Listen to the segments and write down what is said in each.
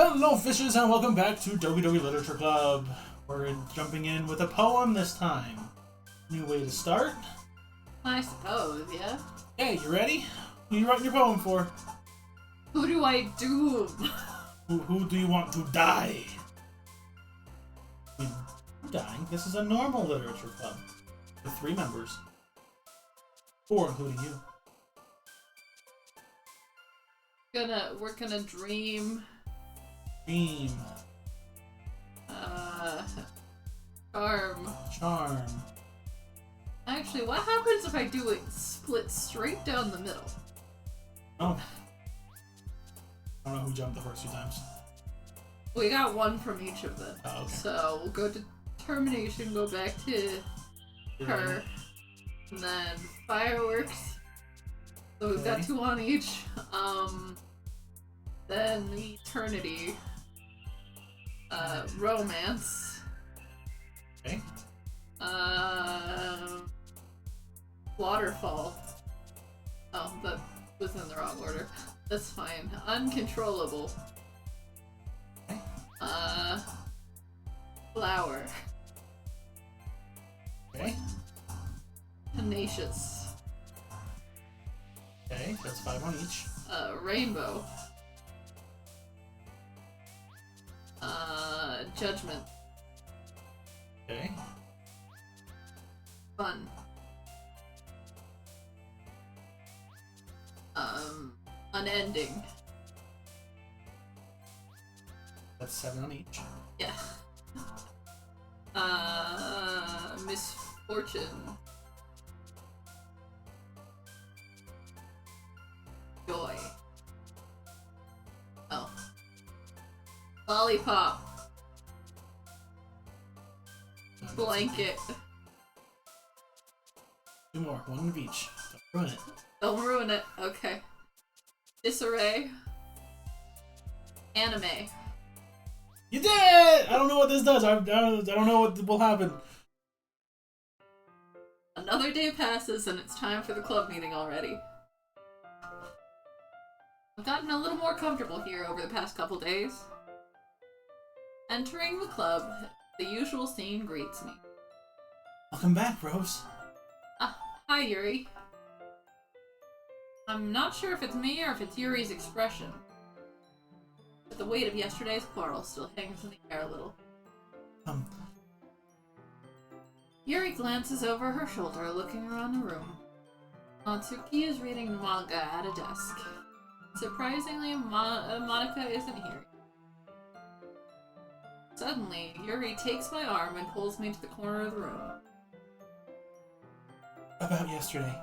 Hello, fishes, and welcome back to Doki Doki Literature Club. We're jumping in with a poem this time. New way to start. I suppose, yeah. Hey, you ready? Who are you writing your poem for? Who do I doom? Who do you want to die? You're dying. This is a normal literature club with 3 members. 4 including you. We're gonna dream. Dream. Charm. Actually, what happens if I do it split straight down the middle? Oh. I don't know who jumped the first 2 times. We got 1 from each of them. Oh, okay. So we'll go to Termination, go back to her, and then Fireworks. So we've got 2 on each. Then Eternity. Romance. Okay. Waterfall. Oh, that was in the wrong order. That's fine. Uncontrollable. Okay. Flower. Okay. Tenacious. Okay, that's 5 on each. Rainbow. Judgment. Okay. Fun. Unending. That's 7 on each. Yeah. Misfortune. Joy. Oh. Lollipop. Blanket. 2 more, 1 of each. Don't ruin it. Don't ruin it. Okay. Disarray. Anime. You did it! I don't know what this does. I don't know what will happen. Another day passes and it's time for the club meeting already. I've gotten a little more comfortable here over the past couple days. Entering the club, the usual scene greets me. Welcome back, Rose. Hi, Yuri. I'm not sure if it's me or if it's Yuri's expression, but the weight of yesterday's quarrel still hangs in the air a little. Yuri glances over her shoulder, looking around the room. Natsuki is reading the manga at a desk. Surprisingly, Monica isn't here. Suddenly, Yuri takes my arm and pulls me to the corner of the room. About yesterday,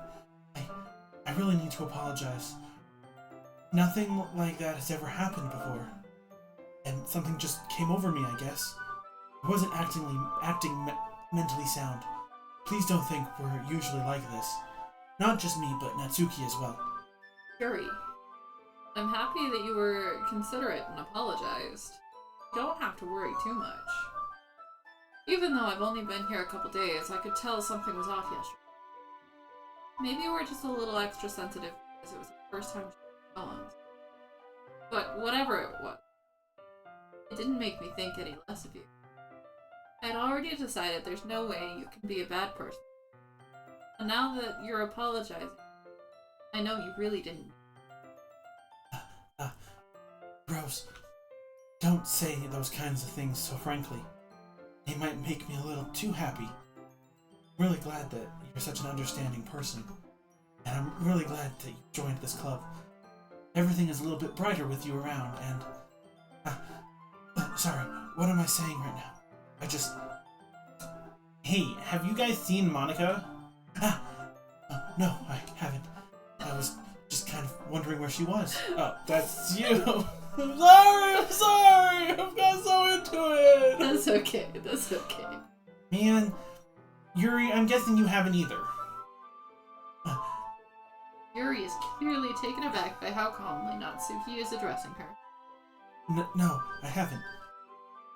I really need to apologize. Nothing like that has ever happened before. And something just came over me, I guess. I wasn't acting mentally sound. Please don't think we're usually like this. Not just me, but Natsuki as well. Yuri, I'm happy that you were considerate and apologized. You don't have to worry too much. Even though I've only been here a couple days, I could tell something was off yesterday. Maybe we're just a little extra sensitive because it was the first time she poems. But whatever it was, it didn't make me think any less of you. I had already decided there's no way you can be a bad person. And now that you're apologizing, I know you really didn't. Rose, don't say those kinds of things so frankly. They might make me a little too happy. I'm really glad that you're such an understanding person. And I'm really glad that you joined this club. Everything is a little bit brighter with you around, and... sorry, what am I saying right now? Hey, have you guys seen Monica? No, I haven't. I was just kind of wondering where she was. Oh, that's you! I'm sorry! I've got so into it! That's okay. Man, Yuri, I'm guessing you haven't either. Yuri is clearly taken aback by how calmly Natsuki is addressing her. No, I haven't.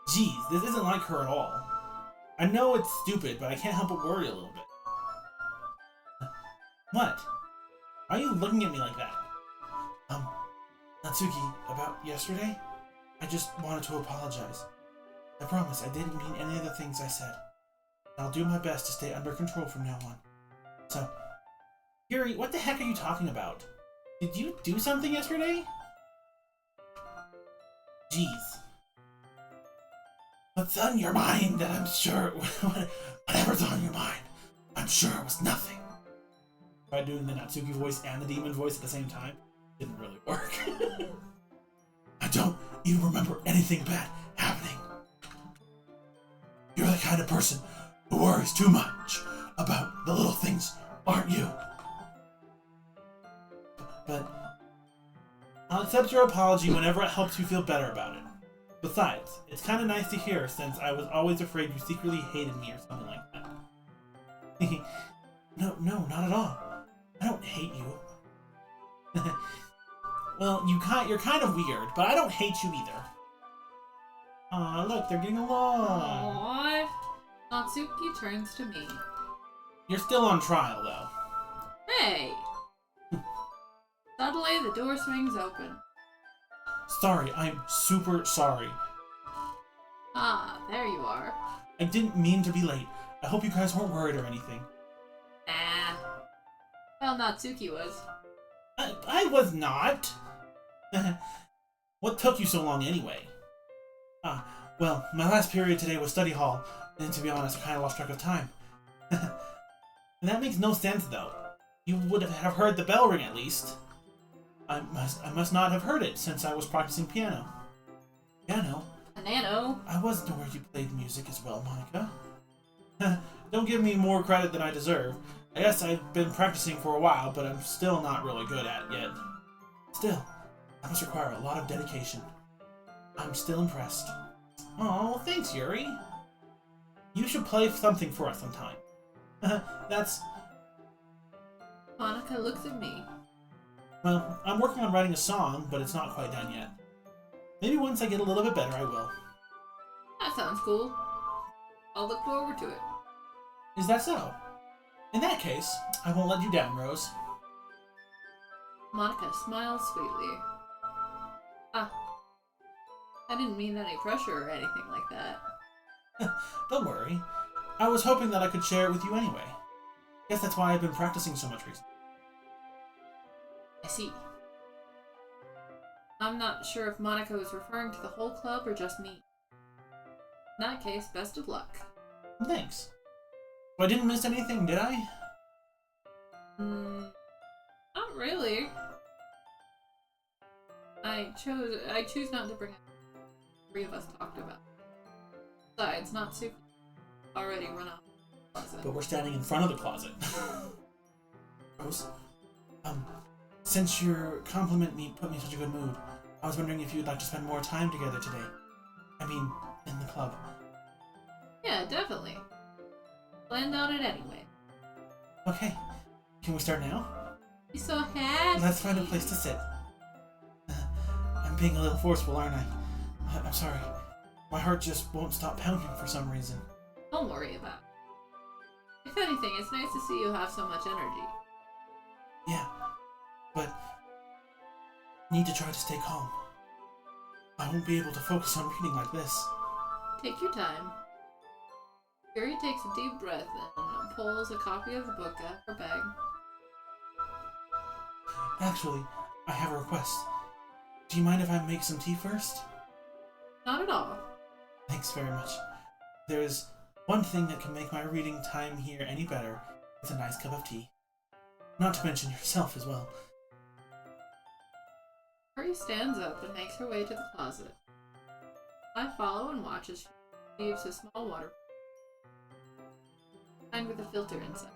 Jeez, this isn't like her at all. I know it's stupid, but I can't help but worry a little bit. What? Why are you looking at me like that? Natsuki, about yesterday? I just wanted to apologize. I promise I didn't mean any of the things I said. I'll do my best to stay under control from now on. So, Yuri, what the heck are you talking about? Did you do something yesterday? Jeez. What's on your mind that I'm sure... Whatever's on your mind, I'm sure it was nothing. By doing the Natsuki voice and the demon voice at the same time, didn't really work. I don't even remember anything bad happening. You're the kind of person who worries too much about the little things, aren't you? But I'll accept your apology whenever it helps you feel better about it. Besides, it's kind of nice to hear since I was always afraid you secretly hated me or something like that. No, not at all. I don't hate you. Well, you're kind of weird, but I don't hate you either. Aw, look, they're getting along. Aww. Natsuki turns to me. You're still on trial, though. Hey! Suddenly, the door swings open. Sorry, I'm super sorry. Ah, there you are. I didn't mean to be late. I hope you guys weren't worried or anything. Nah. Well, Natsuki was. I was not. What took you so long anyway? Well, my last period today was study hall, and to be honest, I kind of lost track of time. And that makes no sense, though. You would have heard the bell ring at least. I must not have heard it since I was practicing piano. Piano? Nano. I wasn't aware you played music as well, Monica. Don't give me more credit than I deserve. I guess I've been practicing for a while, but I'm still not really good at it yet. Still, that must require a lot of dedication. I'm still impressed. Oh, thanks, Yuri. You should play something for us sometime. That's... Monica looks at me. Well, I'm working on writing a song, but it's not quite done yet. Maybe once I get a little bit better, I will. That sounds cool. I'll look forward to it. Is that so? In that case, I won't let you down, Rose. Monica smiles sweetly. Ah. I didn't mean any pressure or anything like that. Don't worry. I was hoping that I could share it with you anyway. Guess that's why I've been practicing so much recently. I see. I'm not sure if Monica was referring to the whole club or just me. In that case, best of luck. Thanks. So I didn't miss anything, did I? Not really. I choose not to bring it. Three of us talked about. Besides, Natsuki already run out of the closet. But we're standing in front of the closet. Rose, since your compliment put me in such a good mood, I was wondering if you'd like to spend more time together today. I mean, in the club. Yeah, definitely. Planned on it anyway. Okay. Can we start now? You're so happy. Let's find a place to sit. I'm being a little forceful, aren't I? I'm sorry. My heart just won't stop pounding for some reason. Don't worry about it. If anything, it's nice to see you have so much energy. Yeah, but need to try to stay calm. I won't be able to focus on reading like this. Take your time. Yuri takes a deep breath and pulls a copy of the book out of her bag. Actually, I have a request. Do you mind if I make some tea first? Not at all. Thanks very much. There's one thing that can make my reading time here any better. It's a nice cup of tea. Not to mention yourself as well. Yuri stands up and makes her way to the closet. I follow and watch as she leaves a small water lined with a filter inside.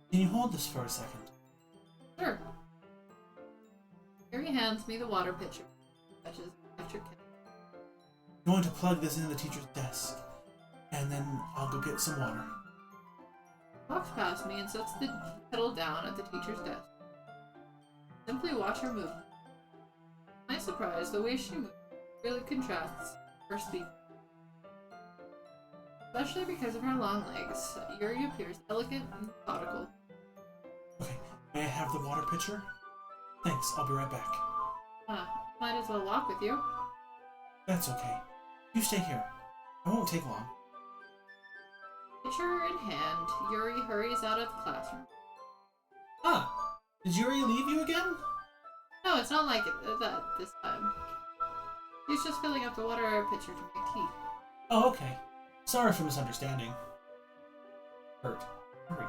Can you hold this for a second? Sure. Yuri hands me the water pitcher, which is electric kettle. I'm going to plug this into the teacher's desk, and then I'll go get some water. She walks past me and sets the kettle down at the teacher's desk. Simply watch her move. To my surprise, the way she moves really contrasts her speed. Especially because of her long legs, Yuri appears elegant and methodical. Okay, may I have the water pitcher? Thanks, I'll be right back. Might as well walk with you. That's okay. You stay here. I won't take long. Pitcher in hand, Yuri hurries out of the classroom. Ah, did Yuri leave you again? No, it's not like that this time. He's just filling up the water pitcher to make tea. Oh, okay. Sorry for misunderstanding. Hurt. Hurry.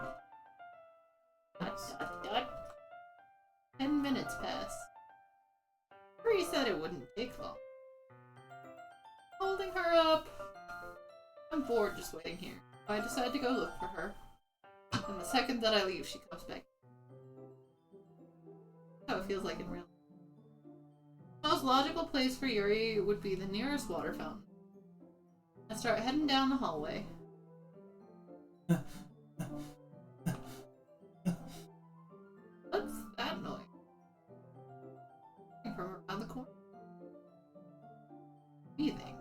Dot. 10 minutes pass. Yuri said it wouldn't take long. Holding her up. I'm bored just waiting here. I decide to go look for her. And the second that I leave, she comes back. That's how it feels like in real life. The most logical place for Yuri would be the nearest water fountain. I start heading down the hallway. What's that noise? From around the corner? Breathing.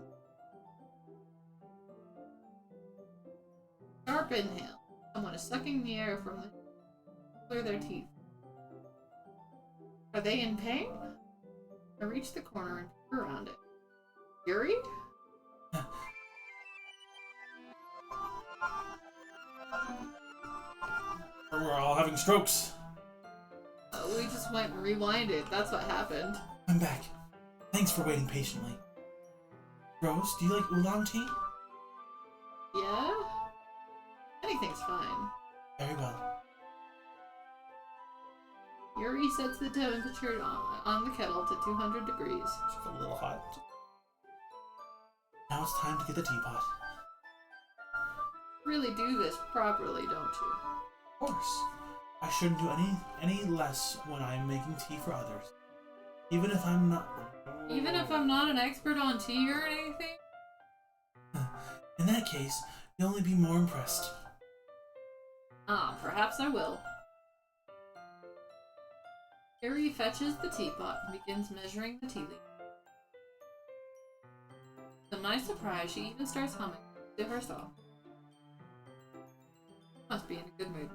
Sharp inhale. Someone is sucking the air from the clear their teeth. Are they in pain? I reach the corner and peek around it. Yuri? We're all having strokes. We just went and rewinded. That's what happened. I'm back. Thanks for waiting patiently. Rose, do you like oolong tea? Yeah? Anything's fine. Very well. Yuri sets the temperature on the kettle to 200 degrees. It's a little hot. Now it's time to get the teapot. Really do this properly, don't you? Of course. I shouldn't do any less when I'm making tea for others. Even if I'm not... Even if I'm not an expert on tea or anything? In that case, you'll only be more impressed. Ah, perhaps I will. Yuri fetches the teapot and begins measuring the tea leaf. To my surprise, she even starts humming to herself. Must be in a good mood.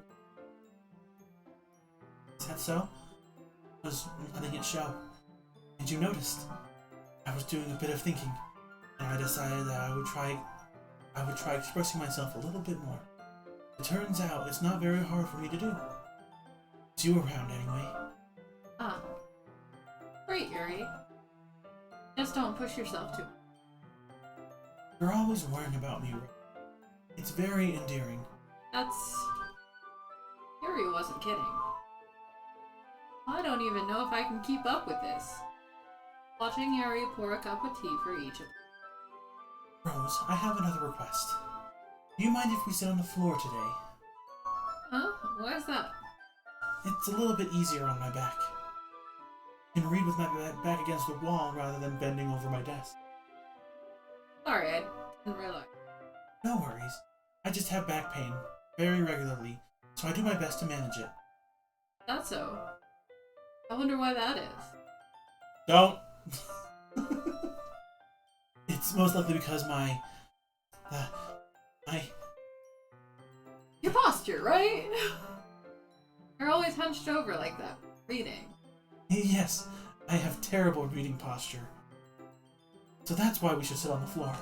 Is that so? I was letting it show. And you noticed. I was doing a bit of thinking, and I decided that I would try expressing myself a little bit more. It turns out it's not very hard for me to do. It's you around anyway. Ah. Great, Yuri. Just don't push yourself too much. You're always worrying about me, Ray. It's very endearing. That's... Yuri wasn't kidding. I don't even know if I can keep up with this. Watching Yuri pour a cup of tea for each of them. Rose, I have another request. Do you mind if we sit on the floor today? Huh? Why is that? It's a little bit easier on my back. I can read with my back against the wall rather than bending over my desk. Sorry, I didn't realize. No worries. I just have back pain, very regularly, so I do my best to manage it. That's so. I wonder why that is. Don't! It's most likely because Your posture, right? You're always hunched over like that, reading. Yes, I have terrible reading posture. So that's why we should sit on the floor.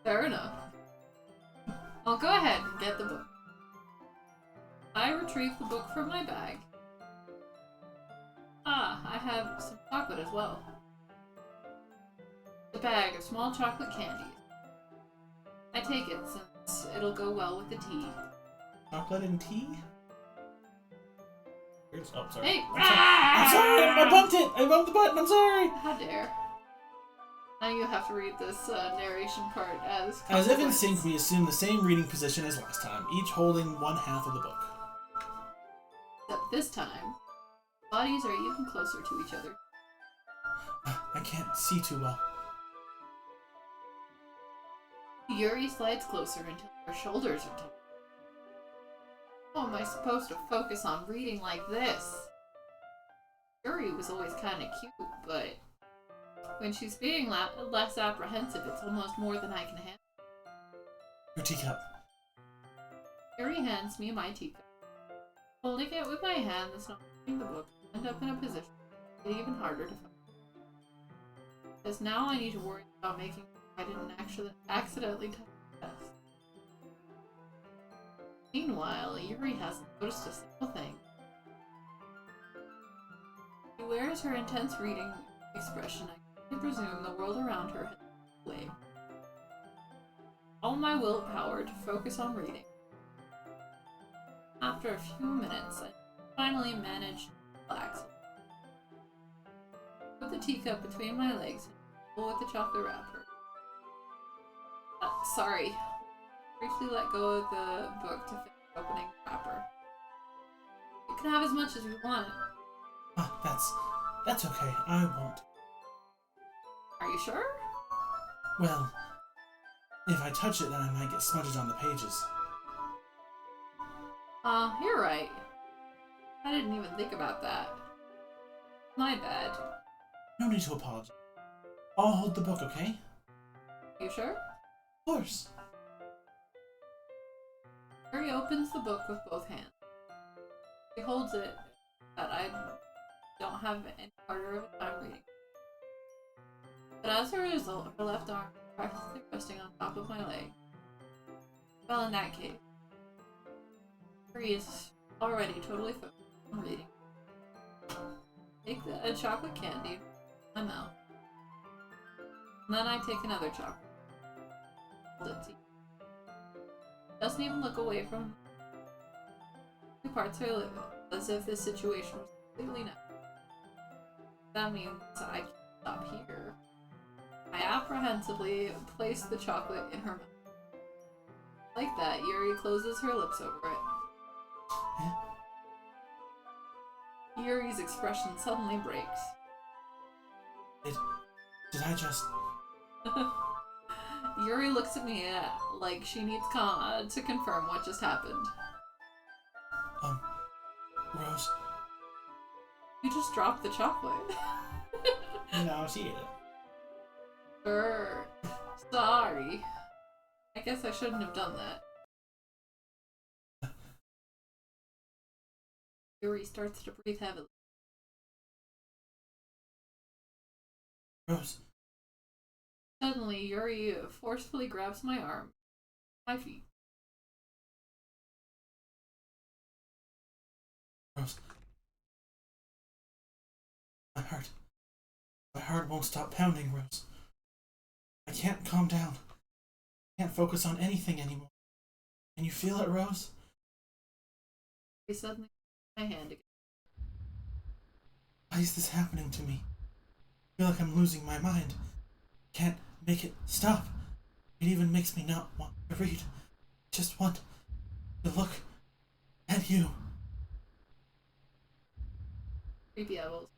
Fair enough. I'll go ahead and get the book. I retrieve the book from my bag. Ah, I have some chocolate as well. A bag of small chocolate candies. I take it since it'll go well with the tea. Chocolate and tea? Oh, sorry. Hey! I'm sorry! I bumped it! I bumped the button! I'm sorry! How dare. Now you have to read this narration part as As if in consequence. sync, we assume the same reading position as last time, each holding one half of the book. Except this time, bodies are even closer to each other. I can't see too well. Yuri slides closer until her shoulders are touching. How am I supposed to focus on reading like this? Yuri was always kind of cute, but when she's being less apprehensive, it's almost more than I can handle. Your teacup. Yuri hands me my teacup. Holding it with my hand that's not reading the book, I end up in a position it's even harder to find. Because now I need to worry about making sure I didn't actually accidentally touch the desk. Meanwhile, Yuri hasn't noticed a single thing. She wears her intense reading expression. I can presume the world around her has moved away. All my willpower to focus on reading. After a few minutes, I finally managed to relax. Put the teacup between my legs and pull with the chocolate wrapper. Sorry. Briefly let go of the book to finish opening the wrapper. You can have as much as you want. That's okay. I won't. Are you sure? Well, if I touch it, then I might get smudged on the pages. You're right. I didn't even think about that. My bad. No need to apologize. I'll hold the book, okay? You sure? Of course. Yuri opens the book with both hands. He holds it that I don't have any harder of a time reading. But as a result, her left arm is practically resting on top of my leg. Well, in that case, Yuri is already totally focused on reading. Take a chocolate candy in my mouth. And then I take another chocolate. Hold it to you. Doesn't even look away from the parts of her lip as if this situation was completely natural. That means I can stop here. I apprehensively place the chocolate in her mouth. Like that, Yuri closes her lips over it. Yuri's expression suddenly breaks. Did I just... Yuri looks at me like she needs to confirm what just happened. Rose? You just dropped the chocolate. No, she ate it. Sure. Sorry. I guess I shouldn't have done that. Yuri starts to breathe heavily. Rose? Suddenly, Yuri forcefully grabs my arm, my feet. Rose? My heart won't stop pounding, Rose. I can't calm down. I can't focus on anything anymore. Can you feel it, Rose? He suddenly put my hand again. Why is this happening to me? I feel like I'm losing my mind. Can't make it stop. It even makes me not want to read. I just want to look at you. Creepy owls.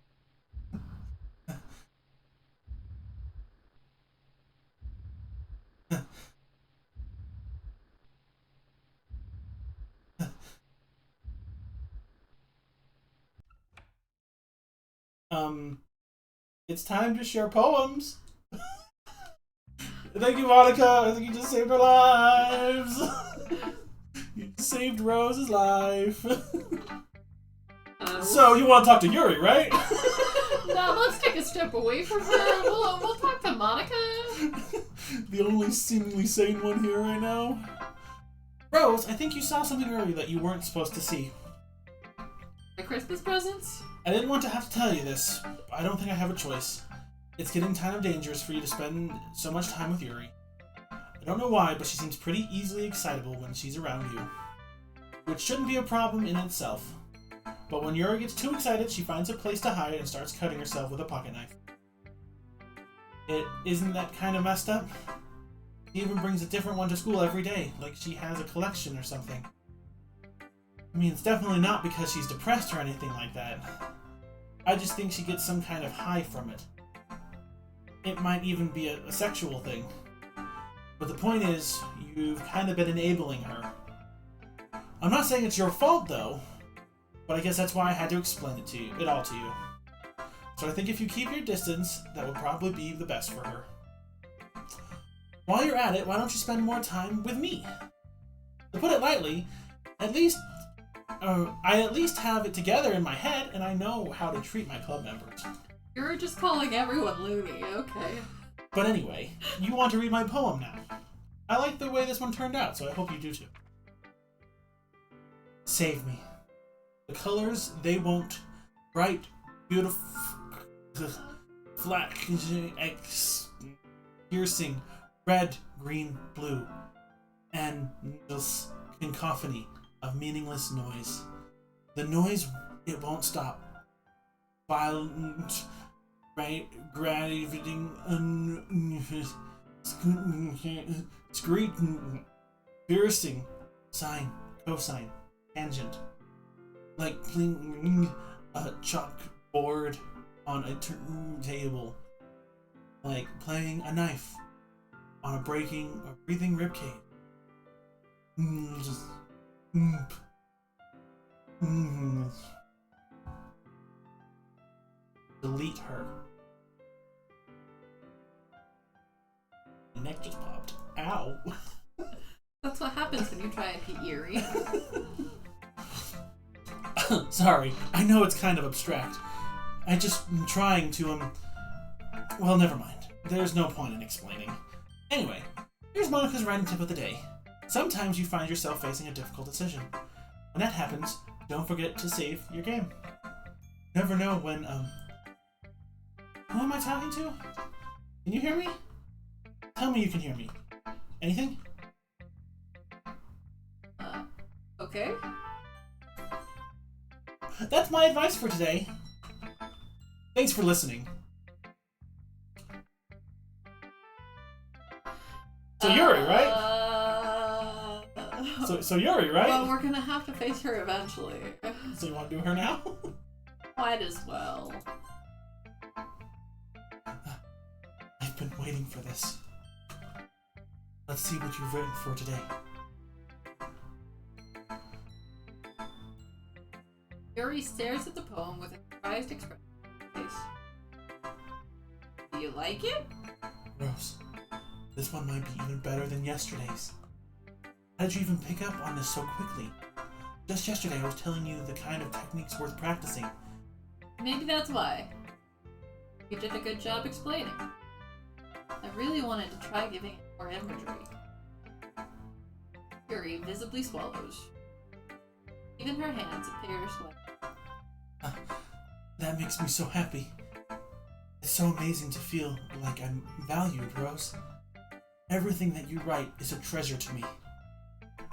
It's time to share poems. Thank you, Monica. I think you just saved our lives. You saved Rose's life. So you want to talk to Yuri, right? No, let's take a step away from her. We'll talk to Monica. The only seemingly sane one here right now. Rose, I think you saw something earlier that you weren't supposed to see. My Christmas presents? I didn't want to have to tell you this. I don't think I have a choice. It's getting kind of dangerous for you to spend so much time with Yuri. I don't know why, but she seems pretty easily excitable when she's around you. Which shouldn't be a problem in itself. But when Yuri gets too excited, she finds a place to hide and starts cutting herself with a pocket knife. Isn't that kind of messed up? She even brings a different one to school every day, like she has a collection or something. I mean, it's definitely not because she's depressed or anything like that. I just think she gets some kind of high from it. It might even be a sexual thing. But the point is, you've kind of been enabling her. I'm not saying it's your fault, though, but I guess that's why I had to explain it all to you. So I think if you keep your distance, that would probably be the best for her. While you're at it, why don't you spend more time with me? To put it lightly, I at least have it together in my head, and I know how to treat my club members. You're just calling everyone loony, okay. But anyway, you want to read my poem now. I like the way this one turned out, so I hope you do too. Save me. The colors, they won't. Bright, beautiful, flat, piercing, red, green, blue, and this cacophony of meaningless noise. The noise, it won't stop. Violent, right, gravitating, screeching, piercing, sine, cosine, tangent, like playing a chalkboard on a turntable, like playing a knife on a breathing ribcage. Just, delete her. My neck just popped. Ow. That's what happens when you try and be Yuri. Sorry, I know it's kind of abstract. I just am trying to, well, never mind. There's no point in explaining. Anyway, here's Monica's writing tip of the day. Sometimes you find yourself facing a difficult decision. When that happens, don't forget to save your game. You never know when, who am I talking to? Can you hear me? Tell me you can hear me. Anything? Okay. That's my advice for today. Thanks for listening. So Yuri, right? So Yuri, right? Well, we're gonna have to face her eventually. So you want to do her now? Might as well. I've been waiting for this. Let's see what you've written for today. Yuri stares at the poem with a surprised expression on his face. Do you like it? Rose, this one might be even better than yesterday's. How did you even pick up on this so quickly? Just yesterday I was telling you the kind of techniques worth practicing. Maybe that's why. You did a good job explaining. I really wanted to try giving it more imagery. Yuri visibly swallows. Even her hands appear sweaty. That makes me so happy. It's so amazing to feel like I'm valued, Rose. Everything that you write is a treasure to me.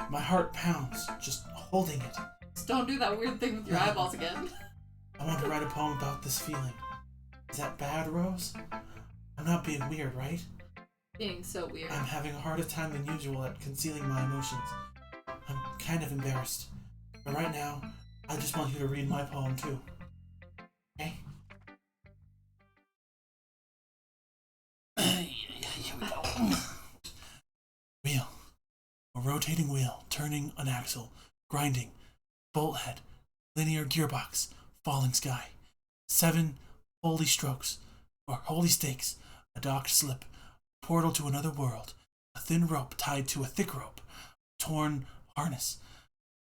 My heart pounds just holding it. Just don't do that weird thing with your eyeballs again. I want to write a poem about this feeling. Is that bad, Rose? I'm not being weird, right? Being so weird. I'm having a harder time than usual at concealing my emotions. I'm kind of embarrassed. But right now, I just want you to read my poem too. Okay? Here we go. Wheel. A rotating wheel, turning an axle, grinding, bolt head, linear gearbox, falling sky. 7 holy strokes, or holy stakes, a docked slip, portal to another world, a thin rope tied to a thick rope, torn harness,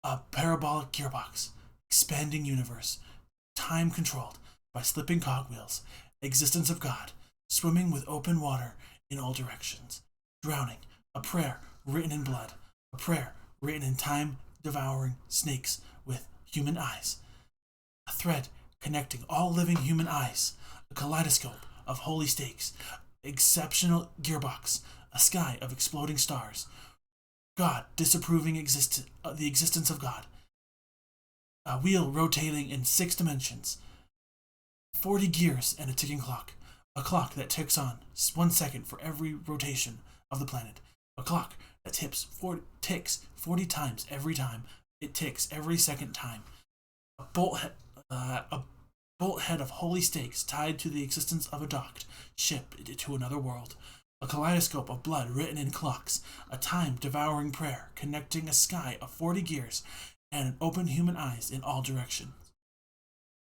a parabolic gearbox, expanding universe, time controlled by slipping cogwheels, existence of God, swimming with open water in all directions, drowning, a prayer written in blood, a prayer written in time-devouring snakes with human eyes, a thread connecting all living human eyes, a kaleidoscope of holy stakes, exceptional gearbox, a sky of exploding stars, God disapproving the existence of God, a wheel rotating in 6 dimensions, 40 gears and a ticking clock, a clock that ticks on 1 second for every rotation of the planet, a clock that ticks 40 times every time it ticks every second time, a bolt head of holy stakes tied to the existence of a docked ship to another world, a kaleidoscope of blood written in clocks, a time-devouring prayer connecting a sky of 40 gears and an open human eyes in all directions.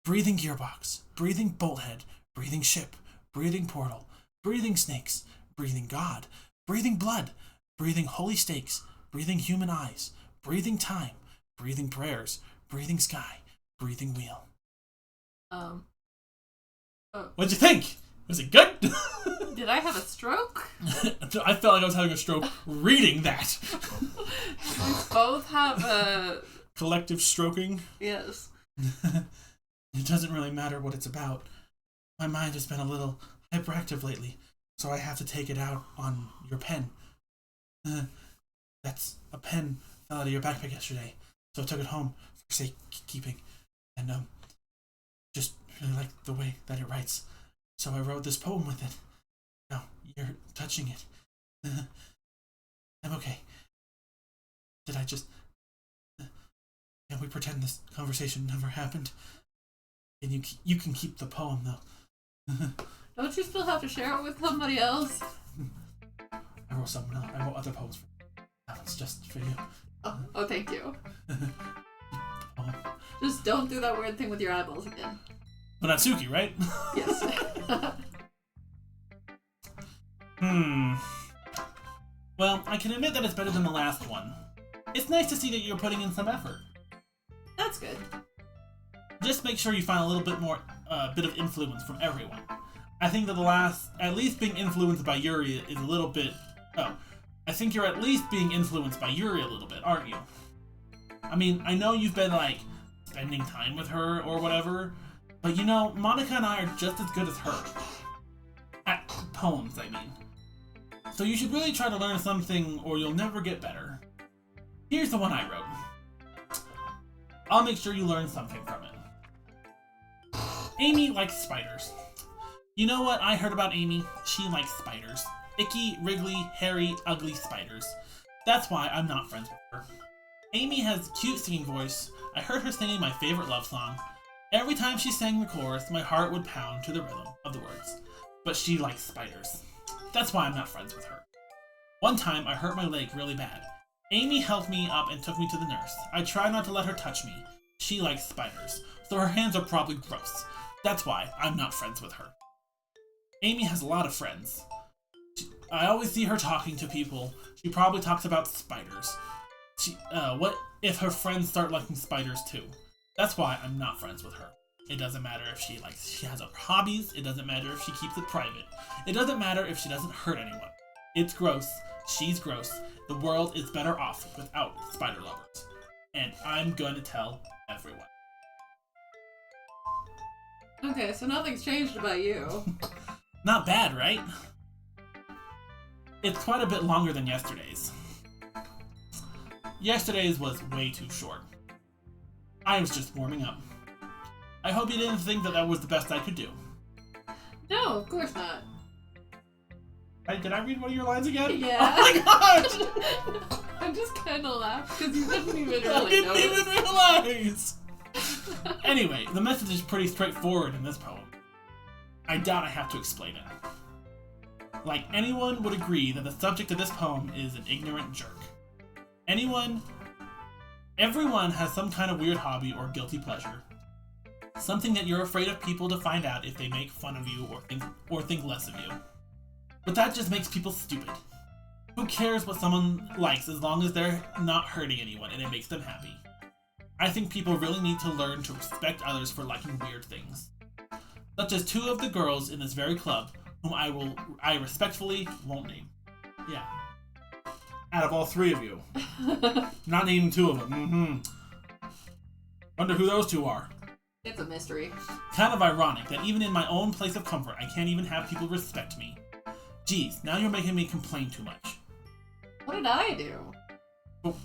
Breathing gearbox, breathing bolt head, breathing ship, breathing portal, breathing snakes, breathing God, breathing blood, breathing holy stakes, breathing human eyes, breathing time, breathing prayers, breathing sky, breathing wheel. Oh. What'd you think? Was it good? Did I have a stroke? I felt like I was having a stroke reading that. We both have a... Collective stroking? Yes. It doesn't really matter what it's about. My mind has been a little hyperactive lately, so I have to take it out on your pen. That's a pen fell out of your backpack yesterday, so I took it home for safekeeping, and just really like the way that it writes, so I wrote this poem with it. Now you're touching it. I'm okay. Did I just? Can we pretend this conversation never happened? And you can keep the poem though. Don't you still have to share it with somebody else? I wrote someone else. I wrote other poems for you. That one's just for you. Oh, thank you. Just don't do that weird thing with your eyeballs again. But Natsuki, right? Yes. Well, I can admit that it's better than the last one. It's nice to see that you're putting in some effort. That's good. Just make sure you find a little bit more, bit of influence from everyone. I think that the last, at least being influenced by Yuri is a little bit... Oh, I think you're at least being influenced by Yuri a little bit, aren't you? I mean, I know you've been, like, spending time with her or whatever, but you know, Monica and I are just as good as her. At poems, I mean. So you should really try to learn something or you'll never get better. Here's the one I wrote. I'll make sure you learn something from it. Amy likes spiders. You know what I heard about Amy? She likes spiders. Icky, wriggly, hairy, ugly spiders. That's why I'm not friends with her. Amy has a cute singing voice. I heard her singing my favorite love song. Every time she sang the chorus, my heart would pound to the rhythm of the words. But she likes spiders. That's why I'm not friends with her. One time, I hurt my leg really bad. Amy helped me up and took me to the nurse. I tried not to let her touch me. She likes spiders, so her hands are probably gross. That's why I'm not friends with her. Amy has a lot of friends. I always see her talking to people. She probably talks about spiders. What if her friends start liking spiders too? That's why I'm not friends with her. It doesn't matter if she has other hobbies. It doesn't matter if she keeps it private. It doesn't matter if she doesn't hurt anyone. It's gross. She's gross. The world is better off without spider lovers. And I'm gonna tell everyone. Okay, so nothing's changed about you. Not bad, right? It's quite a bit longer than yesterday's. Yesterday's was way too short. I was just warming up. I hope you didn't think that that was the best I could do. No, of course not. Did I read one of your lines again? Yeah. Oh my gosh! I just kind of laughed because you didn't even I really didn't notice. even realize! Anyway, the message is pretty straightforward in this poem. I doubt I have to explain it. Like, anyone would agree that the subject of this poem is an ignorant jerk. Everyone has some kind of weird hobby or guilty pleasure. Something that you're afraid of people to find out if they make fun of you or think less of you. But that just makes people stupid. Who cares what someone likes as long as they're not hurting anyone and it makes them happy? I think people really need to learn to respect others for liking weird things. Such as two of the girls in this very club, whom I respectfully won't name. Yeah. Out of all three of you. Not naming two of them. Wonder who those two are. It's a mystery. Kind of ironic that even in my own place of comfort, I can't even have people respect me. Geez, now you're making me complain too much. What did I do? Oh.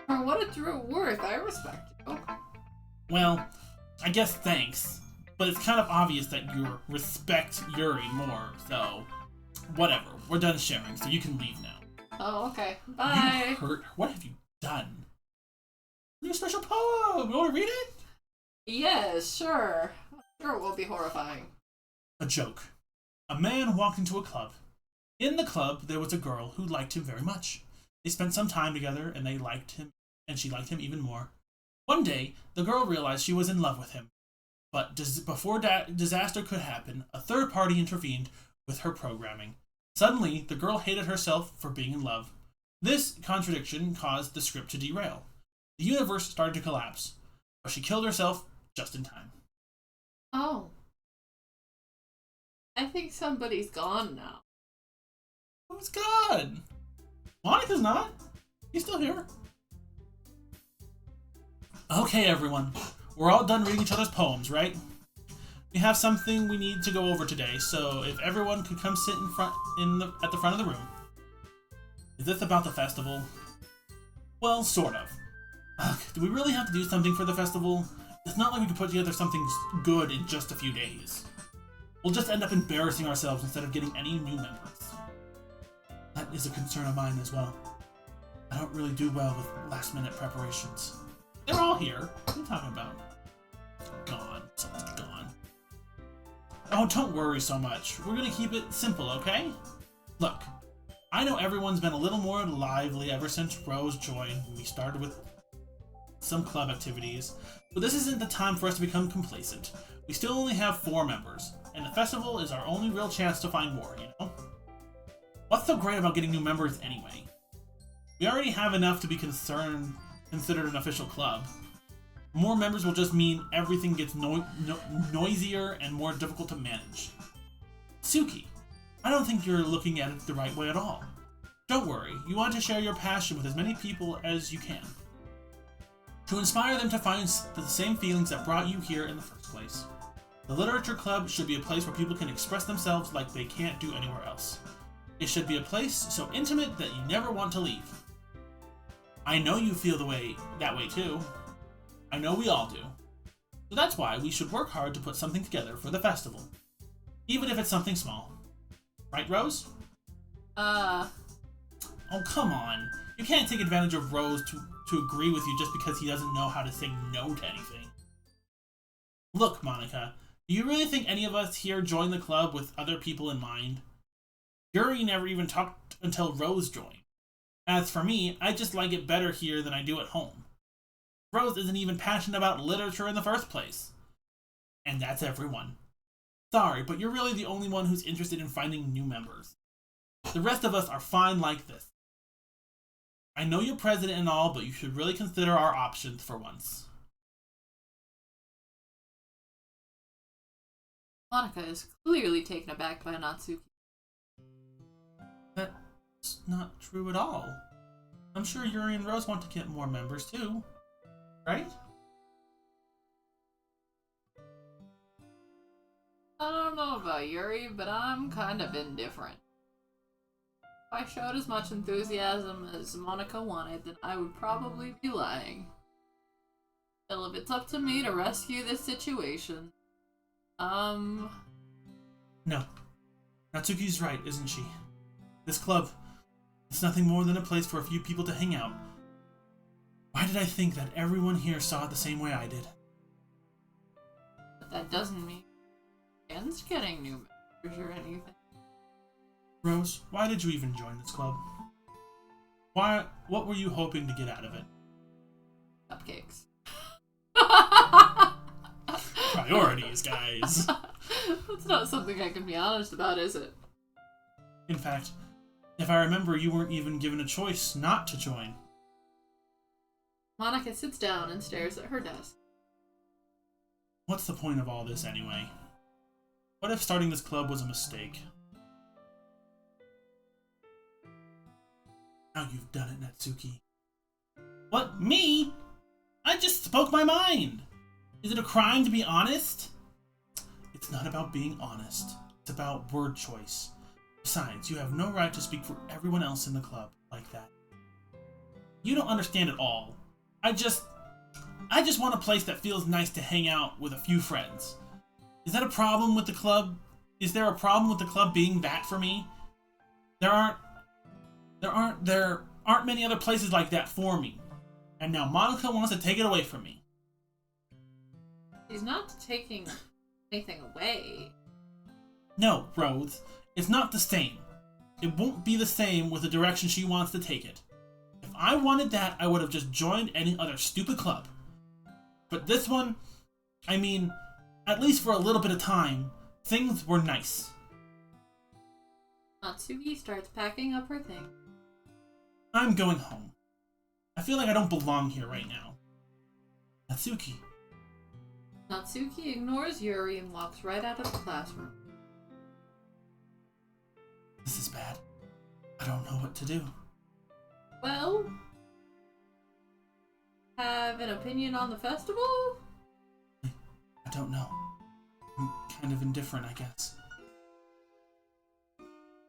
For what it's worth, I respect you. Well, I guess thanks. But it's kind of obvious that you respect Yuri more, so... Whatever, we're done sharing, so you can leave now. Oh, okay. Bye. You hurt her? What have you done? New special poem! You want to read it? Yes, sure. Sure it will be horrifying. A joke. A man walked into a club. In the club, there was a girl who liked him very much. They spent some time together, and she liked him even more. One day, the girl realized she was in love with him. But before disaster could happen, a third party intervened with her programming. Suddenly, the girl hated herself for being in love. This contradiction caused the script to derail. The universe started to collapse, but she killed herself just in time. Oh. I think somebody's gone now. Who's gone? Monika's not. He's still here. Okay, everyone. We're all done reading each other's poems, right? We have something we need to go over today, so if everyone could come sit at the front of the room. Is this about the festival? Well, sort of. Ugh, do we really have to do something for the festival? It's not like we could put together something good in just a few days. We'll just end up embarrassing ourselves instead of getting any new members. That is a concern of mine as well. I don't really do well with last-minute preparations. They're all here. What are you talking about? Gone. Someone's gone. Oh, don't worry so much. We're gonna keep it simple, okay? Look, I know everyone's been a little more lively ever since Rose joined. We started with some club activities, but this isn't the time for us to become complacent. We still only have 4 members, and the festival is our only real chance to find more, you know? What's so great about getting new members anyway? We already have enough to be considered an official club. More members will just mean everything gets noisier and more difficult to manage. Suki, I don't think you're looking at it the right way at all. Don't worry, you want to share your passion with as many people as you can, to inspire them to find the same feelings that brought you here in the first place. The Literature Club should be a place where people can express themselves like they can't do anywhere else. It should be a place so intimate that you never want to leave. I know you feel that way too. I know we all do. So that's why we should work hard to put something together for the festival. Even if it's something small. Right, Rose? Oh, come on. You can't take advantage of Rose to agree with you just because he doesn't know how to say no to anything. Look, Monika, do you really think any of us here joined the club with other people in mind? Yuri never even talked until Rose joined. As for me, I just like it better here than I do at home. Rose isn't even passionate about literature in the first place. And that's everyone. Sorry, but you're really the only one who's interested in finding new members. The rest of us are fine like this. I know you're president and all, but you should really consider our options for once. Monika is clearly taken aback by Natsuki. That's not true at all. I'm sure Yuri and Rose want to get more members too. Right? I don't know about Yuri, but I'm kind of indifferent. If I showed as much enthusiasm as Monika wanted, then I would probably be lying. Still, if it's up to me to rescue this situation, No. Natsuki's right, isn't she? This club, it's nothing more than a place for a few people to hang out. Why did I think that everyone here saw it the same way I did? But that doesn't mean against getting new members or anything. Rose, why did you even join this club? What were you hoping to get out of it? Cupcakes. Priorities, guys. That's not something I can be honest about, is it? In fact, if I remember, you weren't even given a choice not to join. Monika sits down and stares at her desk. What's the point of all this anyway? What if starting this club was a mistake? Now you've done it, Natsuki. What? Me? I just spoke my mind! Is it a crime to be honest? It's not about being honest. It's about word choice. Besides, you have no right to speak for everyone else in the club like that. You don't understand at all. I just want a place that feels nice to hang out with a few friends. Is that a problem with the club? Is there a problem with the club being that for me? There aren't many other places like that for me. And now Monika wants to take it away from me. She's not taking anything away. No, Rose. It's not the same. It won't be the same with the direction she wants to take it. If I wanted that, I would have just joined any other stupid club. But this one, I mean, at least for a little bit of time, things were nice. Natsuki starts packing up her things. I'm going home. I feel like I don't belong here right now. Natsuki. Natsuki ignores Yuri and walks right out of the classroom. This is bad. I don't know what to do. Well, have an opinion on the festival? I don't know. I'm kind of indifferent, I guess.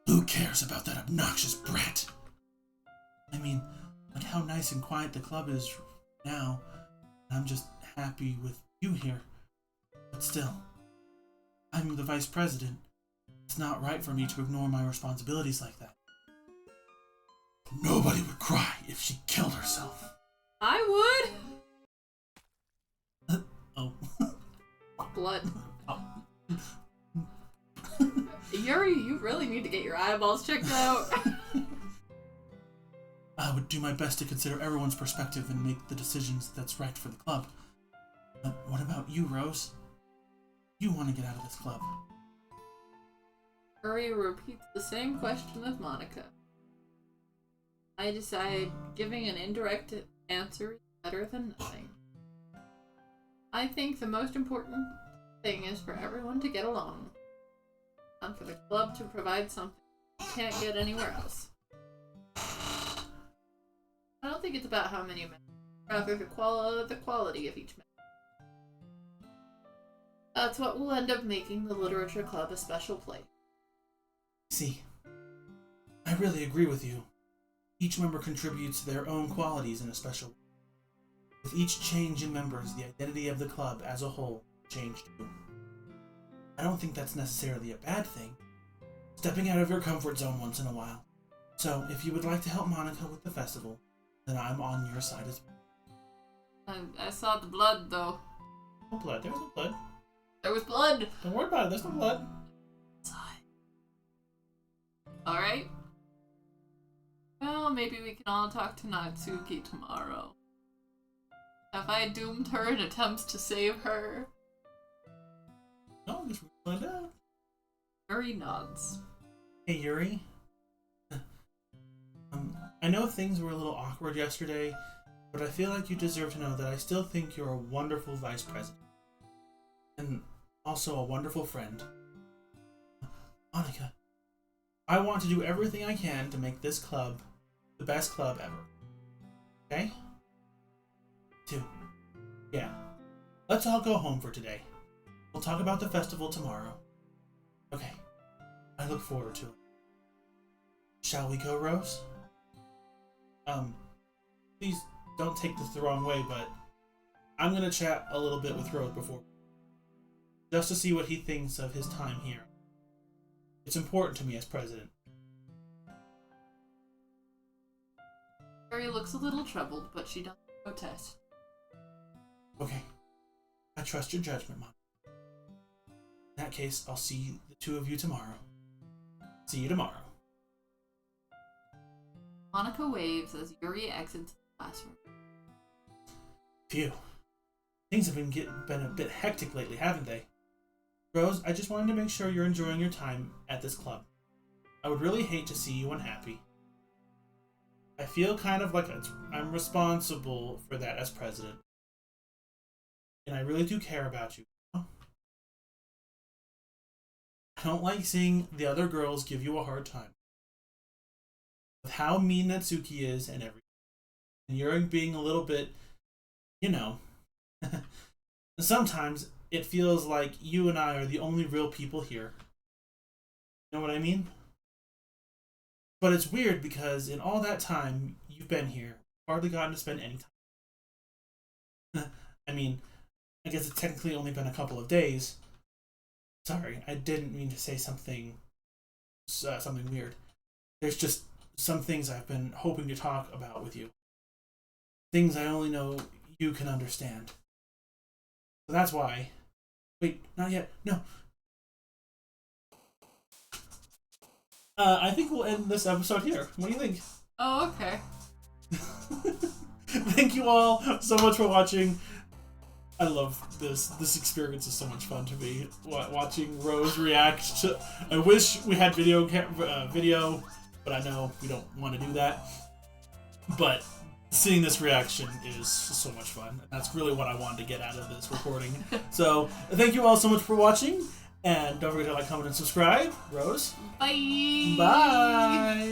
Who cares about that obnoxious brat? I mean, like how nice and quiet the club is now. I'm just happy with you here. But still, I'm the vice president. It's not right for me to ignore my responsibilities like that. Nobody would cry if she killed herself. I would! Oh. Blood. Oh. Yuri, you really need to get your eyeballs checked out. I would do my best to consider everyone's perspective and make the decisions that's right for the club. But what about you, Rose? You want to get out of this club. Yuri repeats the same question of Monica. I decide giving an indirect answer is better than nothing. I think the most important thing is for everyone to get along, and for the club to provide something you can't get anywhere else. I don't think it's about how many men, rather the quality of each man. That's what will end up making the literature club a special place. See, I really agree with you. Each member contributes their own qualities in a special way. With each change in members, the identity of the club as a whole changed too. I don't think that's necessarily a bad thing. Stepping out of your comfort zone once in a while. So, if you would like to help Monica with the festival, then I'm on your side as well. I saw the blood, though. No blood. There was no blood. There was blood! Don't worry about it. There's no blood. Alright. Well, maybe we can all talk to Natsuki tomorrow. Have I doomed her in attempts to save her? No, just find out. Yuri nods. Hey, Yuri. I know things were a little awkward yesterday, but I feel like you deserve to know that I still think you're a wonderful vice president. And also a wonderful friend. Monica, I want to do everything I can to make this club the best club ever. Okay? 2. Yeah. Let's all go home for today. We'll talk about the festival tomorrow. Okay. I look forward to it. Shall we go, Rose? Please don't take this the wrong way, but I'm gonna chat a little bit with Rose before, just to see what he thinks of his time here. It's important to me as president. Yuri looks a little troubled, but she doesn't protest. Okay. I trust your judgment, Mom. In that case, I'll see the two of you tomorrow. See you tomorrow. Monica waves as Yuri exits the classroom. Phew. Things have been a bit hectic lately, haven't they? Rose, I just wanted to make sure you're enjoying your time at this club. I would really hate to see you unhappy. I feel kind of like I'm responsible for that as president. And I really do care about you. I don't like seeing the other girls give you a hard time. With how mean Natsuki is and everything. And you're being a little bit, sometimes it feels like you and I are the only real people here. You know what I mean? But it's weird because in all that time you've been here, hardly gotten to spend any time. I mean, I guess it's technically only been a couple of days. Sorry, I didn't mean to say something weird. There's just some things I've been hoping to talk about with you. Things I only know you can understand. So that's why. Wait, not yet. No. I think we'll end this episode here. What do you think? Oh, okay. Thank you all so much for watching. I love this. This experience is so much fun to me. Watching Rose react to. I wish we had video, but I know we don't want to do that. But seeing this reaction is so much fun. That's really what I wanted to get out of this recording. So thank you all so much for watching, And don't forget to like, comment, and subscribe. Rose? Bye! Bye!